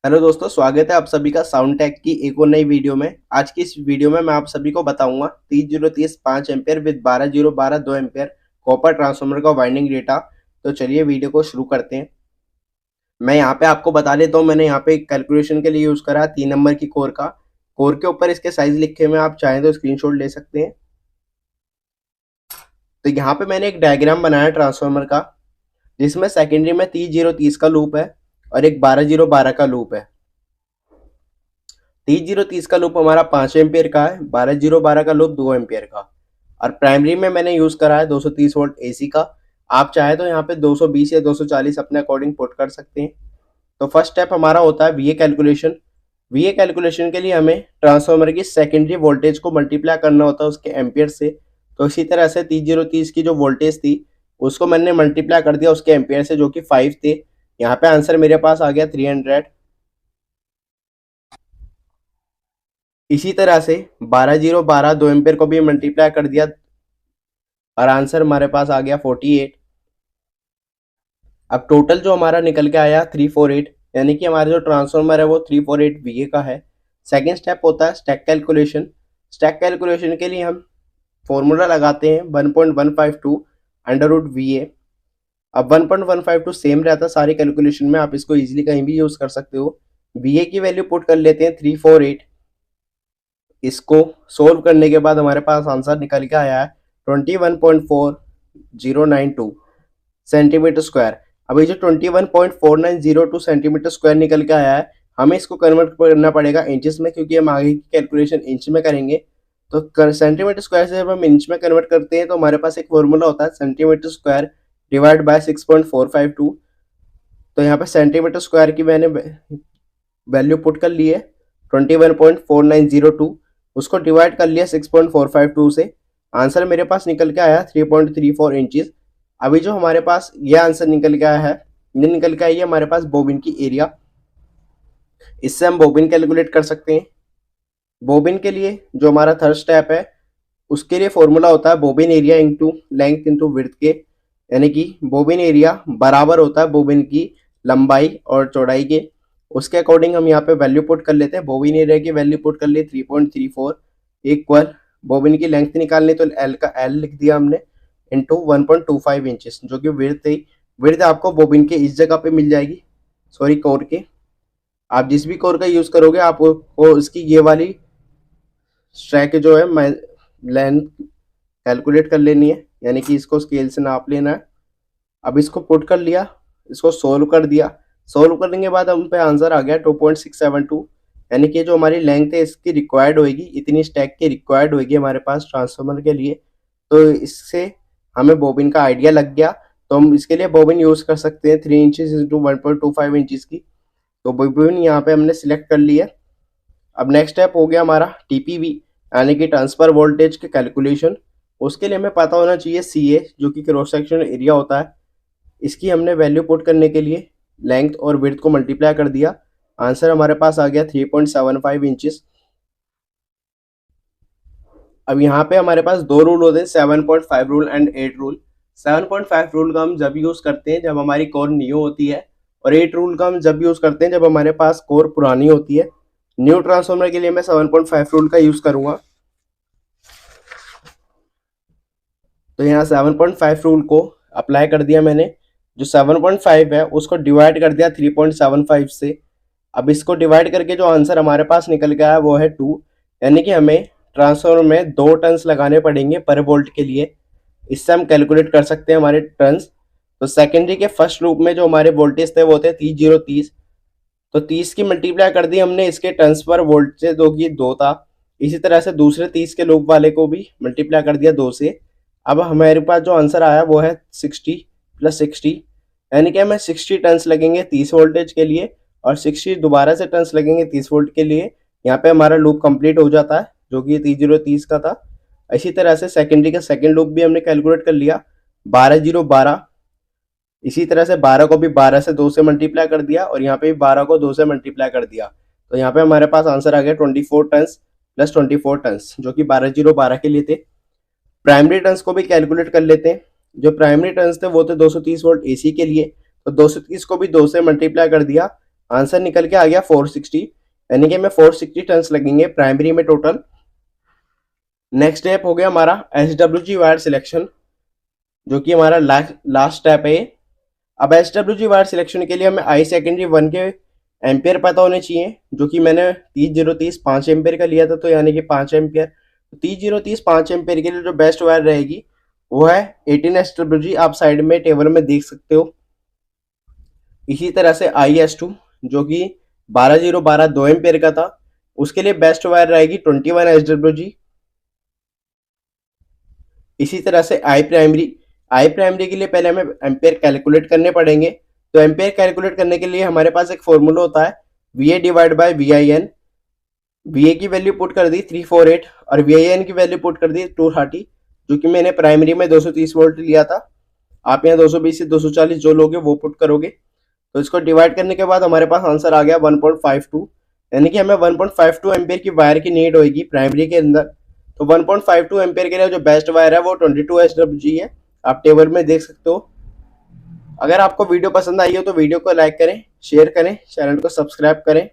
Hello दोस्तों, स्वागत है आप सभी का साउंड टेक की एक और नई वीडियो में। आज की इस वीडियो में मैं आप सभी को बताऊंगा 3030 5 ampere with 12012 2 ampere copper transformer का वाइंडिंग डेटा। तो चलिए वीडियो को शुरू करते हैं। मैं यहाँ पे आपको बता देता हूँ, मैंने यहाँ पे कैलकुलेशन के लिए यूज करा 3 नंबर की कोर का। कोर के ऊपर इसके साइज लिखे हुए हैं, आप चाहें तो स्क्रीनशॉट ले सकते हैं। तो यहाँ पे मैंने एक डायग्राम बनाया ट्रांसफार्मर का, जिसमें सेकेंडरी में 3030 का लूप है और एक 12012 का लूप है। 3030 का लूप हमारा 5 एम्पियर का है, 12012 का लूप 2 एम्पियर का। और प्राइमरी में मैंने यूज करा है 230 वोल्ट एसी का। आप चाहे तो यहाँ पे 220 या 240 अपने अकॉर्डिंग पुट कर सकते हैं। तो फर्स्ट स्टेप हमारा होता है वीए कैलकुलेशन। वीए कैलकुलेशन के लिए हमें ट्रांसफार्मर की सेकेंडरी वोल्टेज को मल्टीप्लाई करना होता है उसके एम्पियर से। तो इसी तरह से 3030 की जो वोल्टेज थी उसको मैंने मल्टीप्लाई कर दिया उसके एम्पियर से, जो कि 5 थे। यहाँ पे आंसर मेरे पास आ गया 300। इसी तरह से 12012 2 एम्पियर को भी मल्टीप्लाई कर दिया और आंसर हमारे पास आ गया 48। अब टोटल जो हमारा निकल के आया 348, यानी कि हमारा जो ट्रांसफार्मर है वो 348 वीए का है। सेकेंड स्टेप होता है स्टैक कैलकुलेशन। स्टैक कैलकुलेशन के लिए हम फॉर्मूला लगाते हैं 1.152 अंडर रूट वीए। अब 1.152 सेम रहता है सारी कैलकुलेशन में, आप इसको इजीली कहीं भी यूज कर सकते हो। वीए की वैल्यू पुट कर लेते हैं 348। इसको सोल्व करने के बाद हमारे पास आंसर निकल के आया है 21.4092 सेंटीमीटर स्क्वायर। अभी जो 21.4902 सेंटीमीटर स्क्वायर निकल के आया है, हमें इसको कन्वर्ट करना पड़ेगा इंचेस में, क्योंकि हम आगे की कैलकुलेशन इंच में करेंगे। तो सेंटीमीटर स्क्वायर से जब हम इंच में कन्वर्ट करते हैं तो हमारे पास एक फॉर्मूला होता है सेंटीमीटर स्क्वायर डिवाइड बाय 6.452। तो यहाँ पे सेंटीमीटर स्क्वायर की मैंने वैल्यू पुट कर ली है 21.4902, उसको डिवाइड कर लिया 6.452 से। आंसर मेरे पास निकल के आया 3.34 इंचेस। अभी जो हमारे पास ये आंसर निकल के आया है, ये निकल के आई है हमारे पास बोबिन की एरिया। इससे हम बोबिन कैलकुलेट कर सकते हैं। बोबिन के लिए जो हमारा थर्ड स्टेप है, उसके लिए फॉर्मूला होता है bobbin area into length into width के, यानी कि बोबिन एरिया बराबर होता है बोबिन की लंबाई और चौड़ाई के। उसके अकॉर्डिंग हम यहाँ पे वैल्यू पुट कर लेते हैं। बोबिन एरिया की वैल्यू पुट कर ली 3.34 इक्वल बोबिन की लेंथ निकालनी, तो एल का एल लिख दिया हमने इंटू 1.25 इंचेस, जो कि विड्थ थी। विड्थ आपको बोबिन के इस जगह पे मिल जाएगी, सॉरी कोर के। आप जिस भी कोर का यूज करोगे आपको इसकी ये वाली स्ट्रैक जो है मैं लेंथ कैलकुलेट कर लेनी है, यानी कि इसको स्केल से नाप लेना है। अब इसको पुट कर लिया, इसको सोल्व कर दिया। सोल्व करने के बाद हम पे आंसर आ गया 2.672, यानी कि जो हमारी लेंथ है इसकी रिक्वायर्ड होगी, इतनी स्टैक की रिक्वायर्ड होगी हमारे पास ट्रांसफार्मर के लिए। तो इससे हमें बोबिन का आइडिया लग गया। तो हम इसके लिए बोबिन यूज कर सकते हैं 3 इंचेस इंटू 1.25 इंचेस की। तो बोबिन यहाँ पे हमने सिलेक्ट कर लिया। अब नेक्स्ट स्टेप हो गया हमारा टीपीवी, यानी कि ट्रांसफर वोल्टेज के कैलकुलेशन। उसके लिए हमें पता होना चाहिए सी ए, जो कि क्रॉस सेक्शन एरिया होता है। इसकी हमने वैल्यू पुट करने के लिए लेंथ और विड्थ को मल्टीप्लाई कर दिया। आंसर हमारे पास आ गया 3.75 इंचेस। अब यहाँ पे हमारे पास दो रूल होते हैं, 7.5 रूल एंड 8 रूल। 7.5 रूल का हम जब यूज करते हैं जब हमारी कोर न्यू होती है, और 8 रूल का हम जब यूज करते हैं जब हमारे पास कोर पुरानी होती है। न्यू ट्रांसफार्मर के लिए मैं 7.5 रूल का यूज करूंगा। तो यहाँ 7.5 रूल को अप्लाई कर दिया मैंने। जो 7.5 है उसको डिवाइड कर दिया 3.75 से। अब इसको डिवाइड करके जो आंसर हमारे पास निकल गया है वो है 2, यानी कि हमें ट्रांसफार्मर में 2 टर्न्स लगाने पड़ेंगे पर वोल्ट के लिए। इससे हम कैलकुलेट कर सकते हैं हमारे टर्न्स। तो सेकेंडरी के फर्स्ट लूप में जो हमारे वोल्टेज थे वो थे 3030। तो 30 की मल्टीप्लाई कर दी हमने इसके टर्न्स पर वोल्ट से, जो कि 2 था। इसी तरह से दूसरे 30 के लूप वाले को भी मल्टीप्लाई कर दिया 2 से। अब हमारे पास जो आंसर आया वो है 60 प्लस 60, यानी कि हमें 60 टर्न्स लगेंगे 30 वोल्टेज के लिए, और 60 दोबारा से टर्न्स लगेंगे 30 वोल्ट के लिए। यहाँ पे हमारा लूप कंप्लीट हो जाता है, जो कि 3030 का था। इसी तरह से सेकेंडरी का सेकेंड लूप भी हमने कैलकुलेट कर लिया 12012। इसी तरह से 12 को भी 12 से 2 से मल्टीप्लाई कर दिया, और यहाँ पे भी 12 को 2 से मल्टीप्लाई कर दिया। तो यहाँ पे हमारे पास आंसर आ गया 24 टर्न्स प्लस 24 टर्न्स, जो कि 12012 के लिए थे। प्राइमरी टर्न्स को भी कैलकुलेट कर लेते हैं। जो प्राइमरी टर्न्स थे वो थे 230 वोल्ट एसी के लिए। तो 230 को भी 2 से मल्टीप्लाई कर दिया, आंसर निकल के आ गया 460, यानी कि हमें 460 टर्न्स लगेंगे प्राइमरी में टोटल। नेक्स्ट स्टेप हो गया हमारा SWG वायर सिलेक्शन, जो कि हमारा लास्ट स्टेप है। अब SWG वायर सिलेक्शन के लिए हमें आई सेकेंडरी 1 के एम्पियर पता होने चाहिए, जो कि मैंने 3030 5 एम्पियर का लिया था, तो यानी कि 5 एम्पियर। 3030 5 एम्पियर के लिए जो बेस्ट वायर रहेगी वो है 18 SWG, आप साइड में टेबल में देख सकते हो। इसी तरह से IS2 जो कि 12012 2 एम्पियर का था, उसके लिए बेस्ट वायर रहेगी 21 SWG। इसी तरह से आई प्राइमरी के लिए पहले हमें एम्पेयर कैलकुलेट करने पड़ेंगे। तो एम्पेयर कैलकुलेट करने के लिए हमारे पास एक फॉर्मूला होता है VA divide by VIN। VA की वैल्यू पुट कर दी 348 और VIN की वैल्यू पुट कर दी 230, जो कि मैंने प्राइमरी में 230 वोल्ट लिया था। आप यहाँ 220 से 240 जो लोगे वो पुट करोगे। तो इसको डिवाइड करने के बाद हमारे पास आंसर आ गया 1.52, यानी कि हमें 1.52 एम्पेयर की वायर की नीड होगी प्राइमरी के अंदर। तो 1.52 एम्पेयर के लिए जो बेस्ट वायर है वो 22 SWG है, आप टेबल में देख सकते हो। अगर आपको वीडियो पसंद आई हो तो वीडियो को लाइक करें, शेयर करें, चैनल को सब्सक्राइब करें।